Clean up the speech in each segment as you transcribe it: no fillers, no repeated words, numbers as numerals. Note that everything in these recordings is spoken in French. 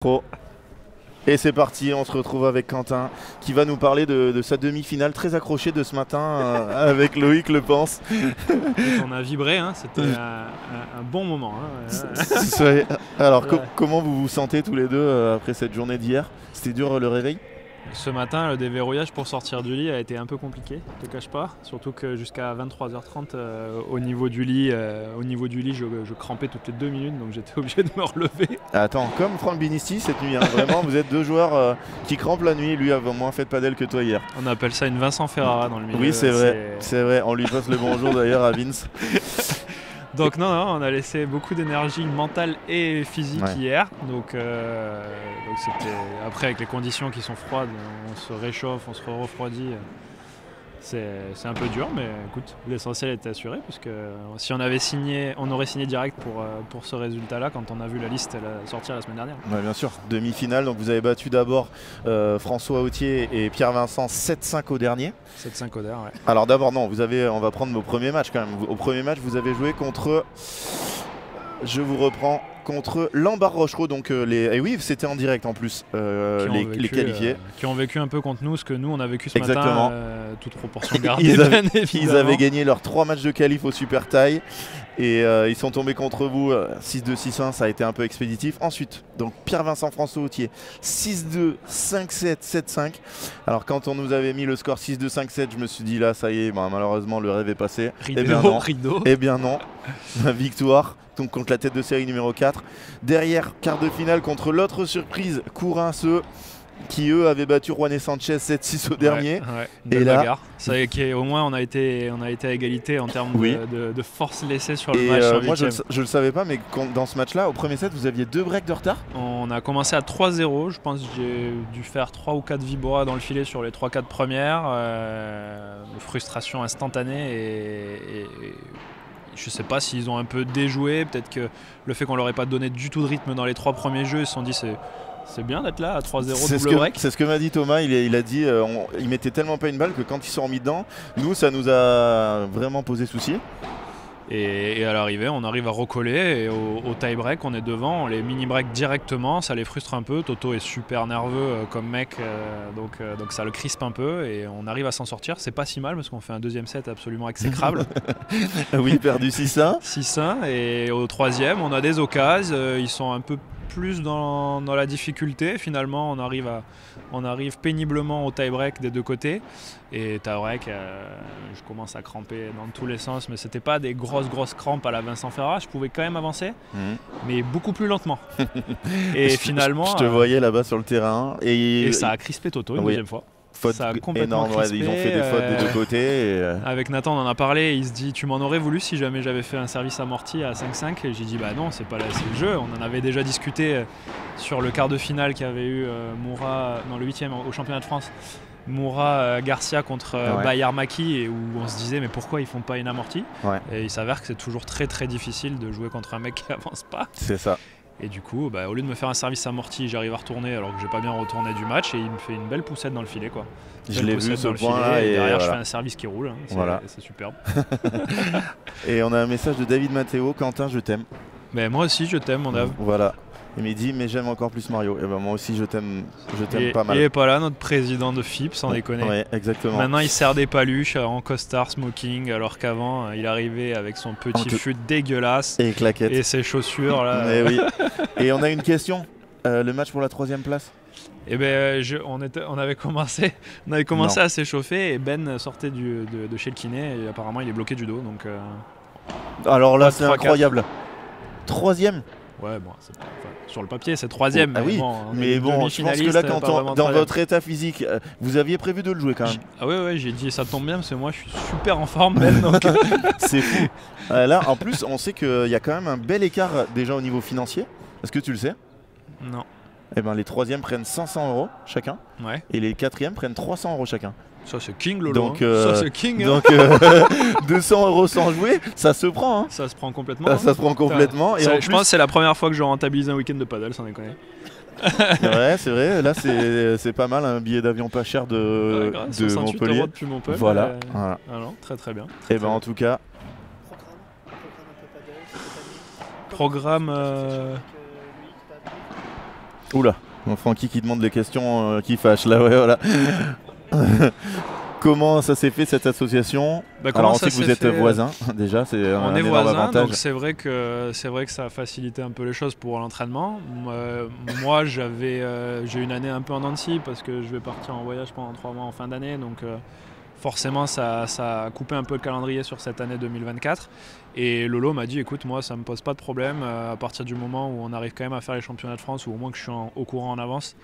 Pro. Et c'est parti, on se retrouve avec Quentin qui va nous parler de sa demi-finale très accrochée de ce matin avec Loïc Le Pense. On a vibré, hein, c'était un bon moment. Alors comment vous vous sentez tous les deux après cette journée d'hier? C'était dur le réveil? Ce matin, le déverrouillage pour sortir du lit a été un peu compliqué, je te cache pas. Surtout que jusqu'à 23h30, au niveau du lit, je crampais toutes les 2 minutes, donc j'étais obligé de me relever. Attends, comme Franck Binisti cette nuit, hein, vraiment, vous êtes deux joueurs qui crampent la nuit. Lui a moins fait de padel que toi hier. On appelle ça une Vincent Ferrara dans le milieu. Oui, c'est vrai. On lui passe le bonjour d'ailleurs à Vince. Donc non, on a laissé beaucoup d'énergie mentale et physique hier. Donc c'était après avec les conditions qui sont froides, on se réchauffe, on se refroidit. C'est un peu dur, mais écoute, l'essentiel était assuré puisque si on avait signé, on aurait signé direct pour ce résultat-là quand on a vu la liste sortir la semaine dernière. Ouais, bien sûr, demi-finale, donc vous avez battu d'abord François Autier et Pierre Vincent 7-5 au dernier. 7-5 au dernier, ouais. Alors d'abord non, on va prendre vos premiers matchs quand même. Au premier match, vous avez joué contre, je vous reprends, contre Lambar Rochereau, donc et oui, c'était en direct en plus, les qualifiés. Qui ont vécu un peu contre nous, ce que nous on a vécu ce Exactement. Matin, toute proportion gardée, bien évidemment. Ils avaient gagné leurs 3 matchs de qualif au Super Taille et ils sont tombés contre vous 6-2, 6-1, ça a été un peu expéditif. Ensuite, donc Pierre-Vincent François Autier 6-2, 5-7, 7-5. Alors quand on nous avait mis le score 6-2, 5-7, je me suis dit là, ça y est, malheureusement le rêve est passé. Rideau. Eh bien non, victoire. Donc contre la tête de série numéro 4. Derrière, quart de finale contre l'autre surprise, Courinceux, qui eux avaient battu Juan et Sanchez 7-6 au dernier. Et là, au moins on a été à égalité en termes de force laissée sur le match. Moi je le savais pas, mais dans ce match-là, au premier set, vous aviez 2 breaks de retard. On a commencé à 3-0. Je pense que j'ai dû faire 3 ou 4 vibora dans le filet sur les 3-4 premières. Frustration instantanée et je sais pas s'ils ont un peu déjoué, peut-être que le fait qu'on leur ait pas donné du tout de rythme dans les 3 premiers jeux, ils se sont dit c'est bien d'être là à 3-0 double break. C'est ce que m'a dit Thomas, il a dit il mettait tellement pas une balle que quand ils sont remis dedans, nous ça nous a vraiment posé souci. Et à l'arrivée, on arrive à recoller et au tie-break, on est devant, on les mini-break directement, ça les frustre un peu. Toto est super nerveux comme mec, donc ça le crispe un peu et on arrive à s'en sortir. C'est pas si mal parce qu'on fait un deuxième set absolument exécrable. Oui, perdu 6-1. 6-1 et au troisième, on a des occasions, ils sont un peu plus dans la difficulté. Finalement, on arrive péniblement au tie-break des deux côtés. Et tie-break, je commence à cramper dans tous les sens, mais c'était pas des grosses crampes à la Vincent Ferrara. Je pouvais quand même avancer, mais beaucoup plus lentement. Et finalement, je te voyais là-bas sur le terrain. Et ça a crispé Toto une deuxième fois. Faute énorme, ils ont fait des fautes des deux côtés. Avec Nathan, on en a parlé. Il se dit tu m'en aurais voulu si jamais j'avais fait un service amorti à 5-5. Et j'ai dit bah non, c'est pas là, c'est le jeu. On en avait déjà discuté sur le quart de finale qu'il y avait eu Moura dans le 8e au championnat de France. Moura Garcia contre Bayard Maki, et où on se disait mais pourquoi ils font pas une amorti. Et il s'avère que c'est toujours très difficile de jouer contre un mec qui avance pas. C'est ça. Et du coup, au lieu de me faire un service amorti, j'arrive à retourner alors que j'ai pas bien retourné du match et il me fait une belle poussette dans le filet quoi. Je l'ai vu ce point-là et derrière je fais un service qui roule, c'est superbe. Et on a un message de David Matteo, Quentin je t'aime. Mais moi aussi je t'aime mon Dave. Voilà. Il m'a dit mais j'aime encore plus Mario. Et ben moi aussi je t'aime pas mal. Il est pas là notre président de FIP sans déconner. Ouais, exactement. Maintenant il sert des paluches en costard smoking alors qu'avant il arrivait avec son petit fut dégueulasse et claquettes et ses chaussures là. Et oui. Et on a une question. Le match pour la 3e place. Et on avait commencé à s'échauffer et Ben sortait de chez le kiné et apparemment il est bloqué du dos donc. Alors là c'est incroyable. 3e. Ouais, bon, sur le papier, c'est 3e. Ah oui, mais bon, je pense que là, dans votre état physique, vous aviez prévu de le jouer quand même. Ah ouais, j'ai dit ça tombe bien parce que moi, je suis super en forme même. Donc... C'est fou. Là, en plus, on sait qu'il y a quand même un bel écart déjà au niveau financier. Est-ce que tu le sais? Non. Eh ben, les 3e prennent 500 € chacun. Ouais. Et les 4e prennent 300 € chacun. Ça c'est king Lolo. Donc, ça c'est king. Donc 200 € sans jouer, ça se prend. Hein. Ça se prend complètement. Ça se prend complètement. Et je pense que c'est la première fois que je rentabilise un week-end de paddle, sans déconner. Ouais, c'est vrai. Là, c'est pas mal, un billet d'avion pas cher de Montpellier. Depuis Montpellier. Voilà. Alors, très bien. Et ben en tout cas. Programme. Oula, Francky qui demande les questions qui fâchent là, ouais, voilà. Comment ça s'est fait cette association? Alors on sait que vous êtes voisins déjà, c'est un énorme avantage. Donc c'est vrai que ça a facilité un peu les choses pour l'entraînement. Moi j'ai une année un peu en dents de scie parce que je vais partir en voyage pendant 3 mois en fin d'année, donc forcément ça a coupé un peu le calendrier sur cette année 2024. Et Lolo m'a dit écoute, moi ça me pose pas de problème à partir du moment où on arrive quand même à faire les championnats de France, ou au moins que je suis au courant en avance.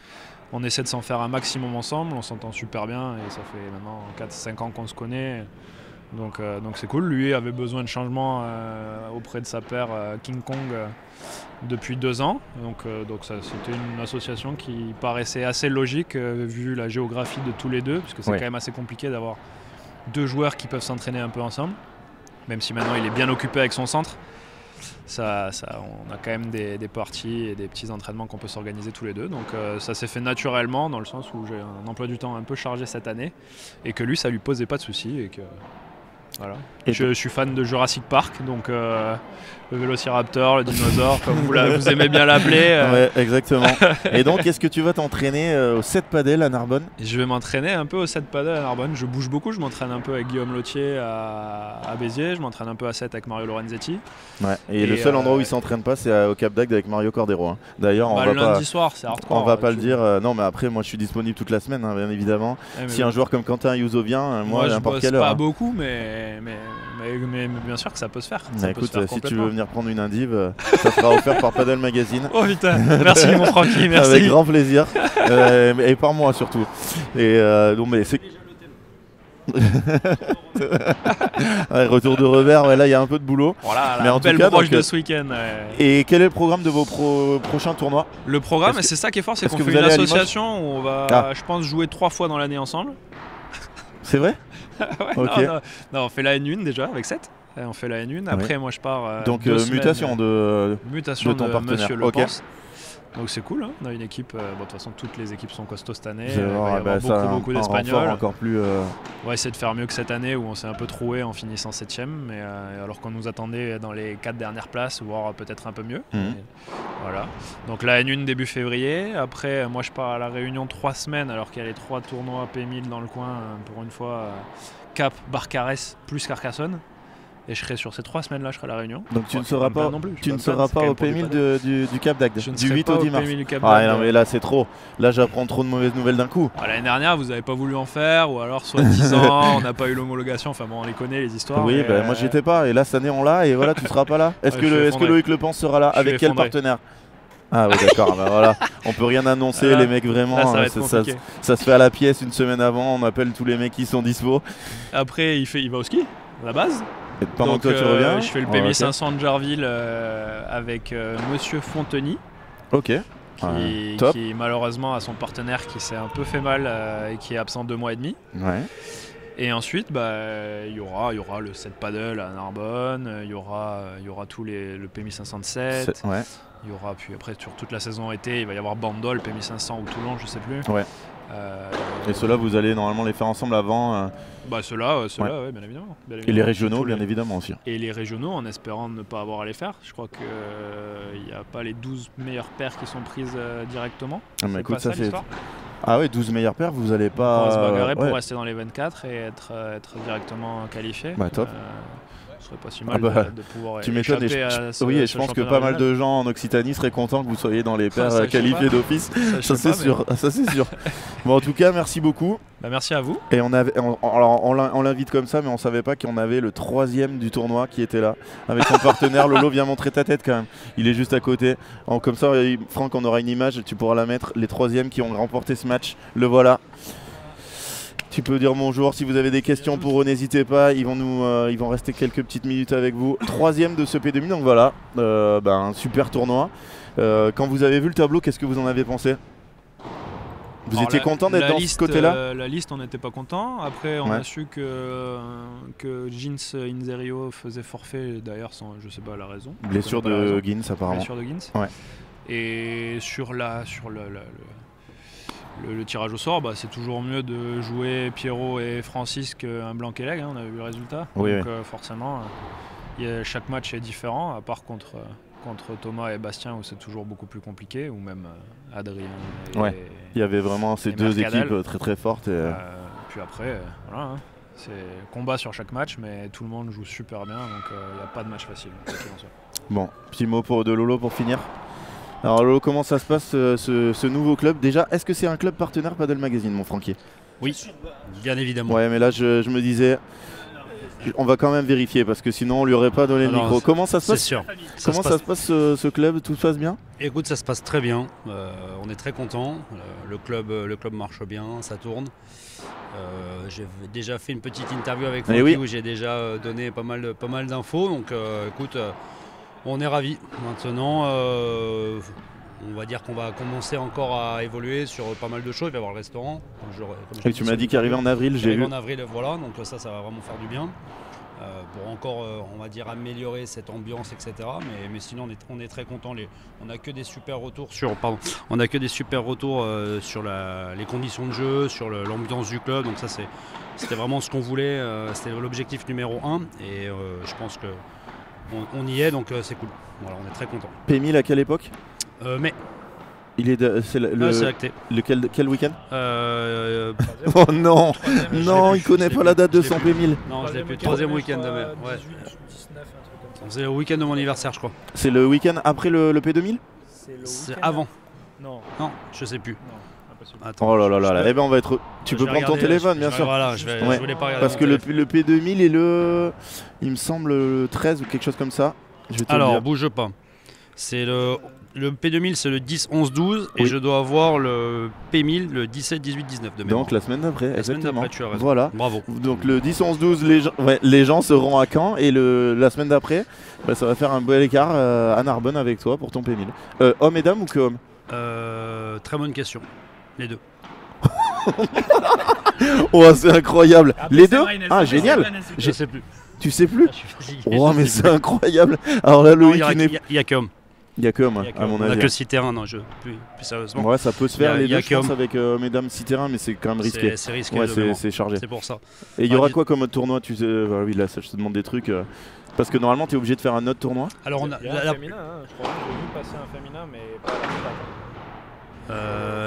On essaie de s'en faire un maximum ensemble, on s'entend super bien et ça fait maintenant 4-5 ans qu'on se connaît. Donc c'est cool. Lui avait besoin de changement auprès de sa paire King Kong depuis 2 ans. Donc c'était une association qui paraissait assez logique vu la géographie de tous les deux, puisque c'est quand même assez compliqué d'avoir 2 joueurs qui peuvent s'entraîner un peu ensemble. Même si maintenant il est bien occupé avec son centre. On a quand même des parties et des petits entraînements qu'on peut s'organiser tous les deux. Donc ça s'est fait naturellement dans le sens où j'ai un emploi du temps un peu chargé cette année et que lui ça lui posait pas de soucis. Et que voilà. Et je suis fan de Jurassic Park, donc le Vélociraptor, le dinosaure, comme vous aimez bien l'appeler. Ouais, exactement. Et donc, est-ce que tu vas t'entraîner au 7 padel à Narbonne? Je vais m'entraîner un peu au 7 padel à Narbonne. Je bouge beaucoup, je m'entraîne un peu avec Guillaume Lautier à Béziers, je m'entraîne un peu à 7 avec Mario Lorenzetti. Ouais. Et le seul endroit où il s'entraîne pas, c'est au Cap d'Agde avec Mario Cordero. Hein. D'ailleurs, on va le lundi soir, c'est hardcore. On va pas le dire. Non, mais après, moi, je suis disponible toute la semaine, hein, bien évidemment. Si un joueur comme Quentin Ayuso vient, moi, à n'importe quelle heure. Pas beaucoup, mais bien sûr que ça peut se faire. Écoute, si tu veux venir prendre une indive, ça sera offert par Padel Magazine. Oh putain, merci mon Francky, merci. Avec grand plaisir. Et par moi surtout. Et donc, mais c'est. Ouais, retour de revers, ouais, là il y a un peu de boulot. Voilà, mais en belle broche de ce week-end. Et quel est le programme de vos prochains tournois? Le programme, c'est ça qui est fort, c'est qu'on fait une association où on va, je pense, jouer 3 fois dans l'année ensemble. C'est vrai? Ouais, okay. Non, on fait la N1 déjà avec 7. On fait la N1. Après, moi je pars. Donc, mutation de ton partenaire. Monsieur Le Pense. Donc c'est cool, hein. On a une équipe, de toute façon toutes les équipes sont costauds cette année, il va y avoir beaucoup d'Espagnols. Encore plus, on va essayer de faire mieux que cette année où on s'est un peu troué en finissant 7ème, mais alors qu'on nous attendait dans les 4 dernières places, voire peut-être un peu mieux. Voilà. Donc la N1 début février, après moi je pars à la Réunion 3 semaines alors qu'il y a les 3 tournois P1000 dans le coin, pour une fois Cap, Barcarès plus Carcassonne. Et je serai sur ces 3 semaines-là, je serai à la Réunion. Donc tu ne seras pas, au P1000 du Cap d'Agde, du 8 au 10 mars. Non mais là c'est trop. Là j'apprends trop de mauvaises nouvelles d'un coup. L'année dernière vous n'avez pas voulu en faire, ou alors soi-disant on n'a pas eu l'homologation. Enfin bon, on les connaît les histoires. Oui, moi j'y étais pas. Et là cette année on l'a, et voilà, tu seras pas là. Est-ce que Loïc Le Pense sera là? Avec quel partenaire? Ah oui, d'accord, voilà. On peut rien annoncer, les mecs, vraiment. Là, ça se fait à la pièce une semaine avant, on appelle tous les mecs qui sont dispo. Après il va au ski, à la base. Et pendant que toi tu reviens, je fais le PMI 500 de Jarville avec Monsieur Fonteny. Ok. Qui malheureusement a son partenaire qui s'est un peu fait mal et qui est absent 2 mois et demi. Ouais. Et ensuite, il y aura le 7 paddle à Narbonne, il y aura le PMI 507. Ouais. Il y aura, puis après sur toute la saison été, il va y avoir Bandol, PMI 500 ou Toulon, je sais plus. Ouais. Et ceux-là, vous allez normalement les faire ensemble avant Ceux-là, ouais, bien évidemment. Et les régionaux, bien évidemment aussi. Et les régionaux, en espérant ne pas avoir à les faire. Je crois qu'il n'y a pas les 12 meilleures paires qui sont prises directement. Écoute, ça c'est. Ah ouais, 12 meilleures paires, vous allez pas. On va se bagarrer pour rester dans les 24 et être directement qualifié. Top. Ce serait pas si mal de pouvoir échapper à ce Oui, et je pense que pas mal de gens en Occitanie seraient contents que vous soyez dans les paires qualifiées d'office. Ça c'est sûr. Bon, en tout cas, merci beaucoup. Merci à vous. Et on l'invite comme ça, mais on savait pas qu'on avait le 3e du tournoi qui était là avec son partenaire. Lolo, viens montrer ta tête quand même. Il est juste à côté. Comme ça, Franck, on aura une image, tu pourras la mettre. Les 3e qui ont remporté ce match, le voilà. Tu peux dire bonjour, si vous avez des questions pour eux, n'hésitez pas, ils vont rester quelques petites minutes avec vous. 3e de ce P2000, donc voilà, un super tournoi. Quand vous avez vu le tableau, qu'est-ce que vous en avez pensé? Vous étiez content d'être dans ce côté-là? La liste, on n'était pas content. Après, on a su que Gins Inzerio faisait forfait, d'ailleurs, je sais pas la raison. Blessure de Gins, apparemment. Blessure de Gins. Ouais. Et sur le tirage au sort, c'est toujours mieux de jouer Pierrot et Francis qu'un Blanc-Keleg, on a vu le résultat. Oui, donc forcément, chaque match est différent, à part contre contre Thomas et Bastien où c'est toujours beaucoup plus compliqué, ou même Adrien. Il y avait vraiment ces deux équipes très très fortes. Puis après, voilà, hein, c'est combat sur chaque match, mais tout le monde joue super bien, donc il n'y a pas de match facile. Bon, petit mot de Lolo pour finir. Alors Lolo, comment ça se passe ce nouveau club? Déjà, est-ce que c'est un club partenaire Padel Magazine, mon Francky? Oui, bien évidemment. Ouais, mais là je me disais, on va quand même vérifier parce que sinon on lui aurait pas donné le micro. Comment ça se passe? C'est sûr. Comment ça se passe ce club? Tout se passe bien? Écoute, ça se passe très bien. On est très content. Le club marche bien, ça tourne. J'ai déjà fait une petite interview avec Francky où j'ai déjà donné pas mal d'infos. Donc écoute, on est ravis. Maintenant, on va dire qu'on va commencer encore à évoluer sur pas mal de choses. Il va y avoir le restaurant. Et tu m'as dit qu'il arrivait en avril, j'ai vu. En avril, voilà. Donc ça va vraiment faire du bien. Pour encore, on va dire, améliorer cette ambiance, etc. Mais sinon, on est très content. On n'a que des super retours sur les conditions de jeu, sur l'ambiance du club. Donc ça, c'était vraiment ce qu'on voulait. C'était l'objectif numéro 1. Et je pense qu'on y est, donc c'est cool. Voilà, on est très content. P1000 à quelle époque? Mais c'est acté. Quel week-end? Oh non, il connaît pas la date de son P1000. Non, je l'ai plus. Troisième week-end de mai. Ouais. C'est le week-end de mon anniversaire, je crois. C'est le week-end après le P2000? C'est avant. Non, je sais plus. Attends, oh là là. Eh ben on va être. Tu peux prendre ton téléphone, bien sûr. Voilà, je voulais pas regarder. Parce que le P2000 est il me semble le 13 ou quelque chose comme ça. Alors, bouge pas. C'est le P2000, c'est le 10, 11, 12 et je dois avoir le P1000 le 17, 18, 19 de mémoire. Donc la semaine d'après, exactement. La semaine d'après, tu as raison. Voilà. Bravo. Donc le 10, 11, 12, les gens seront à Caen et la semaine d'après, ça va faire un bel écart à Narbonne avec toi pour ton P1000. Homme et dame ou que homme? Très bonne question. Les deux. Oh, c'est incroyable. Après, les deux? Génial. Je sais plus. Tu sais plus? Oh, mais c'est incroyable. Alors là, Loïc, il y a que homme. Il n'y a que homme, à mon avis. On n'a que 6 terrains, non, plus sérieusement. Ouais, ça peut se faire les deux, je pense, avec mesdames 6 terrains, mais c'est quand même risqué. C'est risqué, c'est chargé. C'est pour ça. Et il y aura quoi comme autre tournoi? Tu sais, oui, là, je te demande des trucs. Parce que normalement, tu es obligé de faire un autre tournoi. Alors, on a un féminin, je crois que j'ai vu passer un féminin, mais pas à la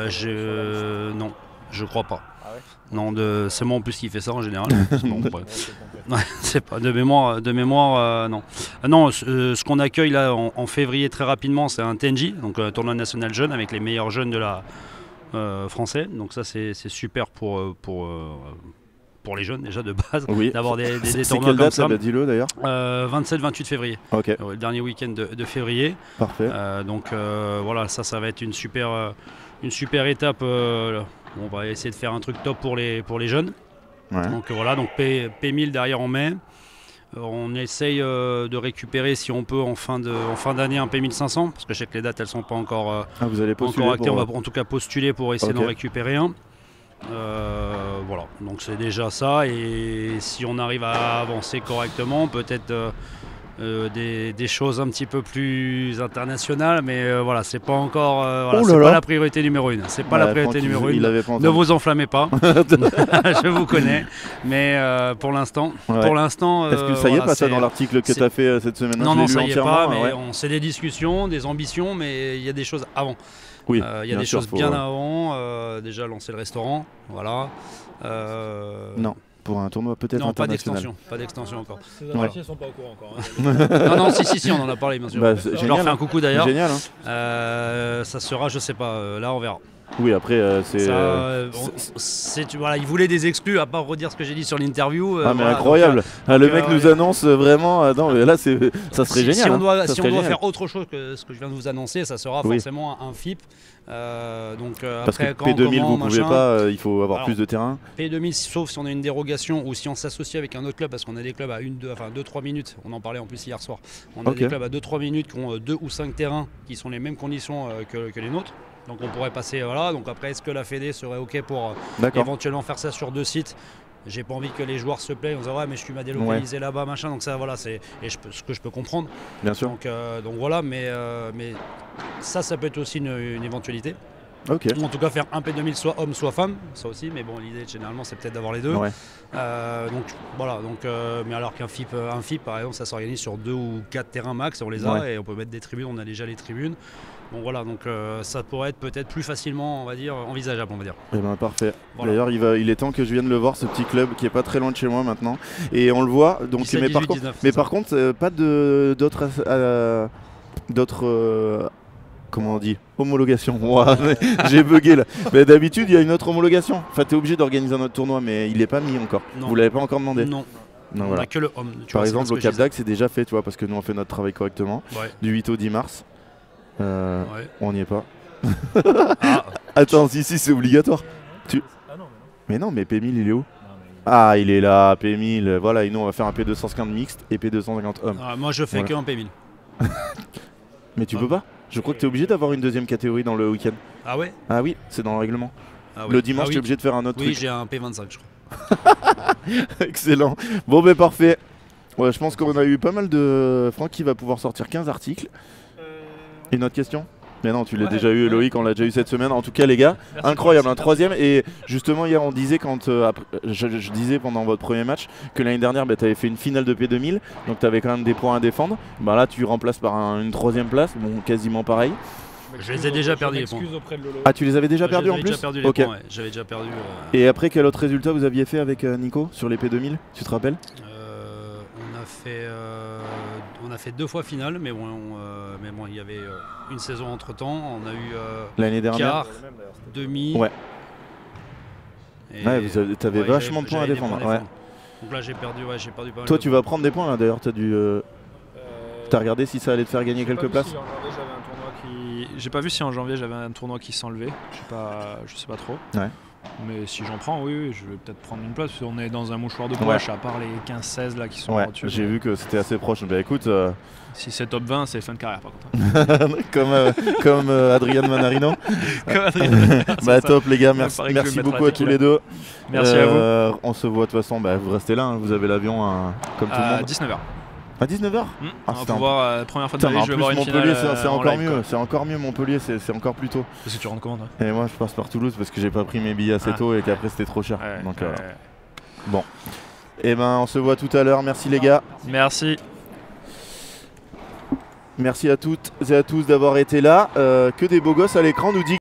date. Non, je crois pas. Ah ouais? Non, c'est moi en plus qui fait ça en général. C'est pas de mémoire, non. Non, ce qu'on accueille là en février très rapidement, c'est un Tenji, donc un tournoi national jeune avec les meilleurs jeunes de la français. Donc ça, c'est super pour les jeunes déjà de base, d'avoir des tournois comme ça. Dis-le d'ailleurs. 27-28 févrié. Okay. Le dernier week-end de février. Parfait. Donc voilà, ça va être une super étape. On va essayer de faire un truc top pour les jeunes. Ouais. Donc voilà, donc P1000 derrière en mai. On essaye de récupérer si on peut en fin d'année un P1500 parce que je sais que les dates elles sont pas encore vous allez postuler encore actées. On va en tout cas postuler pour essayer d'en récupérer un. Voilà, donc c'est déjà ça. Et si on arrive à avancer correctement, peut-être des choses un petit peu plus internationales, mais voilà, c'est pas encore c'est pas la priorité numéro 1. C'est pas la priorité numéro 1. Ne vous enflammez pas. Je vous connais, mais pour l'instant, est-ce que ça y est pas ça dans l'article que tu as fait cette semaine? Non, ça y est pas, mais c'est des discussions, des ambitions, mais il y a des choses avant. Oui, il y a des choses bien avant. Déjà lancer le restaurant, voilà. Non. Pour un tournoi peut-être international. Pas d'extension encore. Ces associés ne sont pas au courant encore. Non, si, on en a parlé bien sûr. Je leur fais un coucou d'ailleurs. Génial. Hein. Ça sera, je sais pas, là on verra. Oui, après, voilà, il voulait des exclus, à part redire ce que j'ai dit sur l'interview. Mais voilà, incroyable. Le mec nous annonce vraiment. Non, mais là, ça serait génial. Si on doit faire autre chose que ce que je viens de vous annoncer, ça sera forcément un FIP. Parce après, que P2000, vous ne pouvez pas, il faut avoir plus de terrain. P2000, sauf si on a une dérogation ou si on s'associe avec un autre club, parce qu'on a des clubs à 2-3 minutes. On en parlait en plus hier soir. On a des clubs à 2-3 minutes qui ont 2 ou 5 terrains qui sont les mêmes conditions que les nôtres. Donc on pourrait passer, voilà. Donc après, est-ce que la Fédé serait OK pour éventuellement faire ça sur 2 sites? J'ai pas envie que les joueurs se plaignent en disant mais tu m'as délocalisé là-bas, machin. Donc ça, voilà, c'est ce que je peux comprendre. Bien sûr. Donc voilà, mais ça peut être aussi une éventualité. Ok. Ou en tout cas faire un P2000 soit homme soit femme, ça aussi, mais bon l'idée généralement c'est peut-être d'avoir les deux. Ouais. Donc voilà, mais alors qu'un FIP par exemple ça s'organise sur 2 ou 4 terrains max, on les a et on peut mettre des tribunes, on a déjà les tribunes. Bon voilà, donc ça pourrait être peut-être plus facilement, on va dire, envisageable, on va dire. Eh ben parfait. Voilà. D'ailleurs, il est temps que je vienne le voir, ce petit club qui est pas très loin de chez moi maintenant. Et on le voit. Donc, 17, mais 18, par contre, 19, par contre, pas d'autres. Comment on dit? Homologation. Ouah, j'ai bugué là. Mais d'habitude, il y a une autre homologation. Enfin, tu es obligé d'organiser un autre tournoi, mais il n'est pas mis encore. Non. Vous l'avez pas encore demandé? Non. Non, On voilà. a que le homme. Par exemple, au Cap d'Agde, c'est déjà fait, tu vois, parce que nous, on fait notre travail correctement. Ouais. Du 8 au 10 mars. On n'y est pas. Ah. Attends, si, c'est obligatoire. Mais non, mais P1000, il est où? Ah, il est là, P1000. Voilà, et nous, on va faire un P250 mixte et P250 hommes. Moi, je fais que un P1000. Mais tu peux pas? Je crois que tu es obligé d'avoir une deuxième catégorie dans le week-end. Ah ouais? Ah oui, c'est dans le règlement. Ah oui. Le dimanche, oui. tu es obligé de faire un autre Oui, truc. j'ai un P25, je crois. Excellent. Bon, ben parfait. Ouais, je pense qu'on a eu pas mal de... Franck qui va pouvoir sortir 15 articles. Une autre question? Mais non, tu l'as déjà eu, Loïc, on l'a déjà eu cette semaine. En tout cas, les gars, Merci incroyable, pour un troisième. Et justement, hier, on disait, je disais pendant votre premier match, que l'année dernière, tu avais fait une finale de P2000, donc tu avais quand même des points à défendre. Bah, là, tu remplaces par une troisième place, bon, quasiment pareil. Je les ai déjà perdus, les points. Ah, tu les avais déjà perdus en plus? J'avais déjà perdu les points, ouais. J'avais déjà perdu. Et après, quel autre résultat vous aviez fait avec Nico sur les P2000? Tu te rappelles? On a fait 2 fois finale, mais bon, il y avait une saison entre temps. On a eu l'année dernière, quart, demi. Ouais. Et t'avais vachement de points à défendre. Ouais. Donc là, j'ai perdu pas mal. Toi, tu vas prendre des points là. D'ailleurs, t'as regardé si ça allait te faire gagner quelques places? J'ai pas vu si en janvier j'avais un tournoi qui s'enlevait. Je sais pas trop. Ouais. Mais si j'en prends, oui, je vais peut-être prendre une place. Parce qu'on est dans un mouchoir de poche, à part les 15-16 là qui sont au-dessus. J'ai vu que c'était assez proche. Bah écoute. Si c'est top 20, c'est fin de carrière par contre. comme Adrian Manarino. Bah top les gars, merci beaucoup à tous les deux. Merci à vous. On se voit de toute façon, vous restez là, hein, vous avez l'avion comme tout le monde. À 19h. À 19h on va pouvoir, première fois de ma vie, je vais voir une Montpellier, finale, c'est encore mieux. C'est encore mieux Montpellier, c'est encore plus tôt. Parce que tu rentres comment toi? Et moi je passe par Toulouse parce que j'ai pas pris mes billets assez tôt et qu'après c'était trop cher. Donc bon. Et on se voit tout à l'heure, merci les gars. Merci. Merci à toutes et à tous d'avoir été là. Que des beaux gosses à l'écran, nous dit